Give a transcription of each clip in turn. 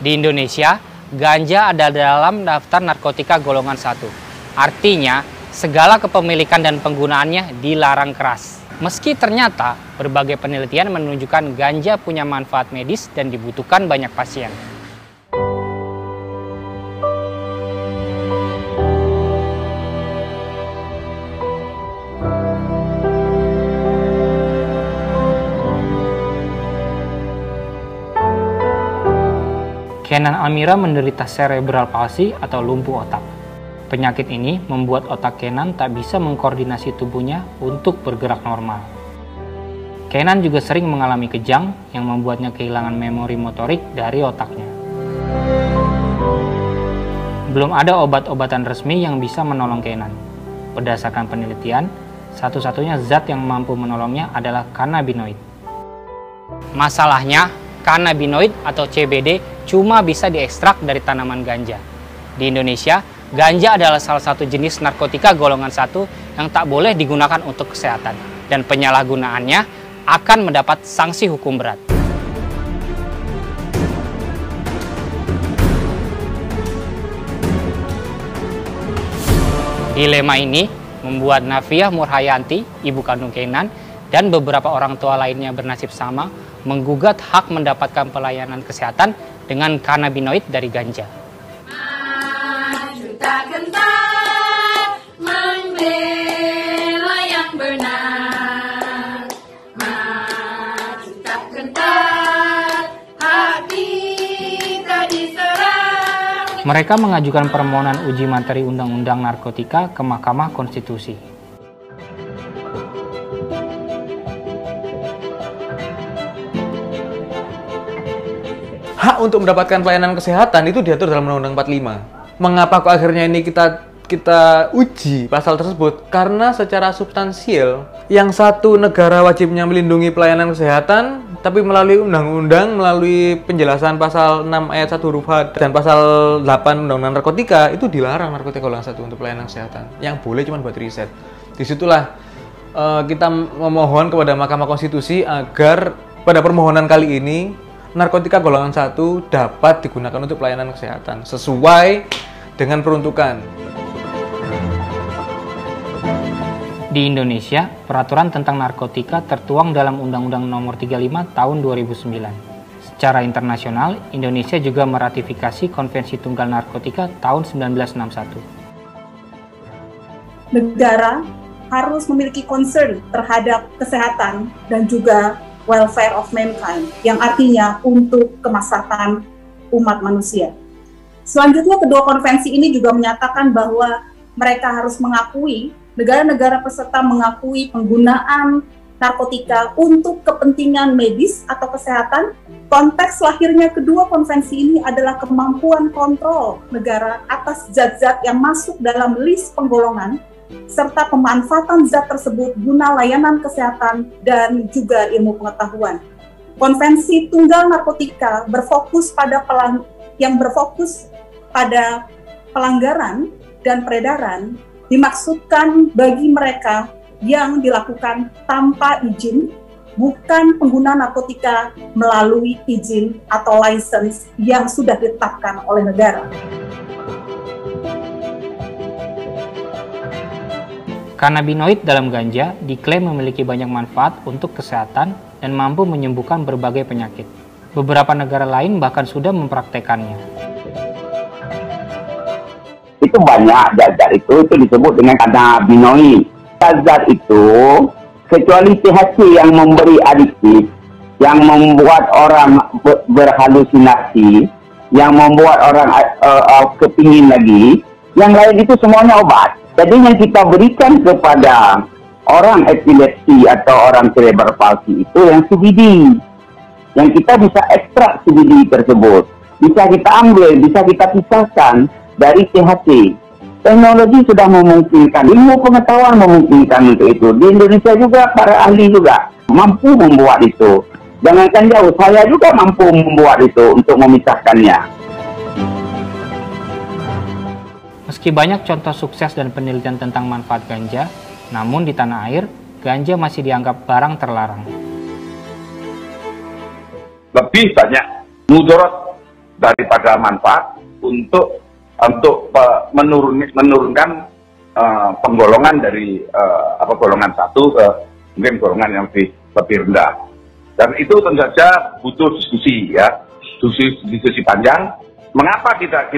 Di Indonesia, ganja ada dalam daftar narkotika golongan 1. Artinya, segala kepemilikan dan penggunaannya dilarang keras. Meski ternyata berbagai penelitian menunjukkan ganja punya manfaat medis dan dibutuhkan banyak pasien. Kenan Almira menderita cerebral palsy atau lumpuh otak. Penyakit ini membuat otak Kenan tak bisa mengkoordinasi tubuhnya untuk bergerak normal. Kenan juga sering mengalami kejang yang membuatnya kehilangan memori motorik dari otaknya. Belum ada obat-obatan resmi yang bisa menolong Kenan. Berdasarkan penelitian, satu-satunya zat yang mampu menolongnya adalah cannabinoid. Masalahnya, cannabinoid atau CBD cuma bisa diekstrak dari tanaman ganja. Di Indonesia, ganja adalah salah satu jenis narkotika golongan 1 yang tak boleh digunakan untuk kesehatan, dan penyalahgunaannya akan mendapat sanksi hukum berat. Dilema ini membuat Nafiah Murhayanti, ibu kandung Kenan, dan beberapa orang tua lainnya bernasib sama, menggugat hak mendapatkan pelayanan kesehatan dengan cannabinoid dari ganja. Maju tak gentar, membela yang benar. Maju tak gentar, hati tak diserang. Mereka mengajukan permohonan uji materi Undang-Undang Narkotika ke Mahkamah Konstitusi. Hak untuk mendapatkan pelayanan kesehatan itu diatur dalam Undang-Undang 45. Mengapa kok akhirnya ini kita uji pasal tersebut? Karena secara substansial, yang satu negara wajibnya melindungi pelayanan kesehatan, tapi melalui undang-undang, melalui penjelasan pasal 6 ayat 1 huruf H dan pasal 8 Undang-Undang Narkotika, itu dilarang narkotika golongan 1 untuk pelayanan kesehatan. Yang boleh cuma buat riset. Disitulah kita memohon kepada Mahkamah Konstitusi agar pada permohonan kali ini narkotika golongan 1 dapat digunakan untuk pelayanan kesehatan sesuai dengan peruntukan. Di Indonesia, peraturan tentang narkotika tertuang dalam Undang-Undang Nomor 35 Tahun 2009. Secara internasional, Indonesia juga meratifikasi Konvensi Tunggal Narkotika tahun 1961. Negara harus memiliki concern terhadap kesehatan dan juga welfare of mankind, yang artinya untuk kemaslahatan umat manusia. Selanjutnya, kedua konvensi ini juga menyatakan bahwa mereka harus mengakui, negara-negara peserta mengakui penggunaan narkotika untuk kepentingan medis atau kesehatan. Konteks lahirnya kedua konvensi ini adalah kemampuan kontrol negara atas zat-zat yang masuk dalam list penggolongan, serta pemanfaatan zat tersebut guna layanan kesehatan dan juga ilmu pengetahuan. Konvensi Tunggal Narkotika berfokus pada pelanggaran dan peredaran, dimaksudkan bagi mereka yang dilakukan tanpa izin, bukan pengguna narkotika melalui izin atau license yang sudah ditetapkan oleh negara. Cannabinoid dalam ganja diklaim memiliki banyak manfaat untuk kesehatan dan mampu menyembuhkan berbagai penyakit. Beberapa negara lain bahkan sudah mempraktekannya. Itu banyak zat-zat itu disebut dengan cannabinoid. Zat-zat itu, kecuali THC yang memberi adiktif, yang membuat orang berhalusinasi, yang membuat orang kepingin lagi, yang lain itu semuanya obat. Jadi yang kita berikan kepada orang epilepsi atau orang cerebral palsy itu yang CBD. Yang kita bisa ekstrak CBD tersebut. Bisa kita ambil, bisa kita pisahkan dari THC. Teknologi sudah memungkinkan, ilmu pengetahuan memungkinkan untuk itu. Di Indonesia juga para ahli juga mampu membuat itu. Jangankan jauh, saya juga mampu membuat itu untuk memisahkannya. Meski banyak contoh sukses dan penelitian tentang manfaat ganja, namun di tanah air, ganja masih dianggap barang terlarang. Lebih banyak mudarat daripada manfaat untuk menurunkan penggolongan dari golongan 1 ke mungkin golongan yang lebih rendah. Dan itu tentu saja butuh diskusi ya, diskusi panjang. Mengapa kita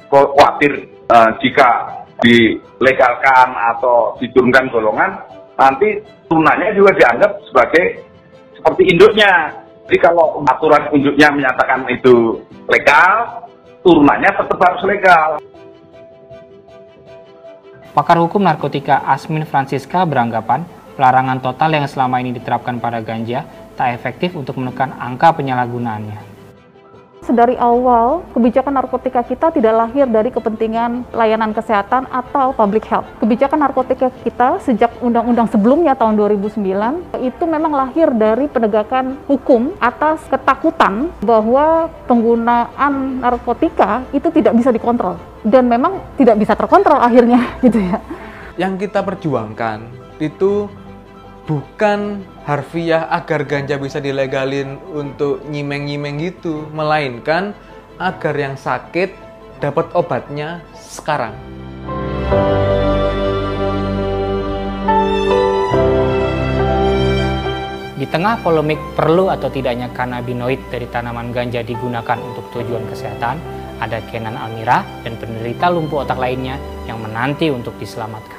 khawatir jika dilegalkan atau diturunkan golongan, nanti turunannya juga dianggap seperti induknya. Jadi kalau aturan induknya menyatakan itu legal, turunannya tetap harus legal. Pakar hukum narkotika Asmin Francisca beranggapan pelarangan total yang selama ini diterapkan pada ganja tak efektif untuk menekan angka penyalahgunaannya. Dari awal, kebijakan narkotika kita tidak lahir dari kepentingan layanan kesehatan atau public health. Kebijakan narkotika kita sejak undang-undang sebelumnya tahun 2009 itu memang lahir dari penegakan hukum atas ketakutan bahwa penggunaan narkotika itu tidak bisa dikontrol dan memang tidak bisa terkontrol akhirnya gitu ya. Yang kita perjuangkan itu bukan harfiah agar ganja bisa dilegalin untuk nyimeng-nyimeng gitu, melainkan agar yang sakit dapat obatnya sekarang. Di tengah polemik perlu atau tidaknya kanabinoid dari tanaman ganja digunakan untuk tujuan kesehatan, ada Kenan Almira dan penderita lumpuh otak lainnya yang menanti untuk diselamatkan.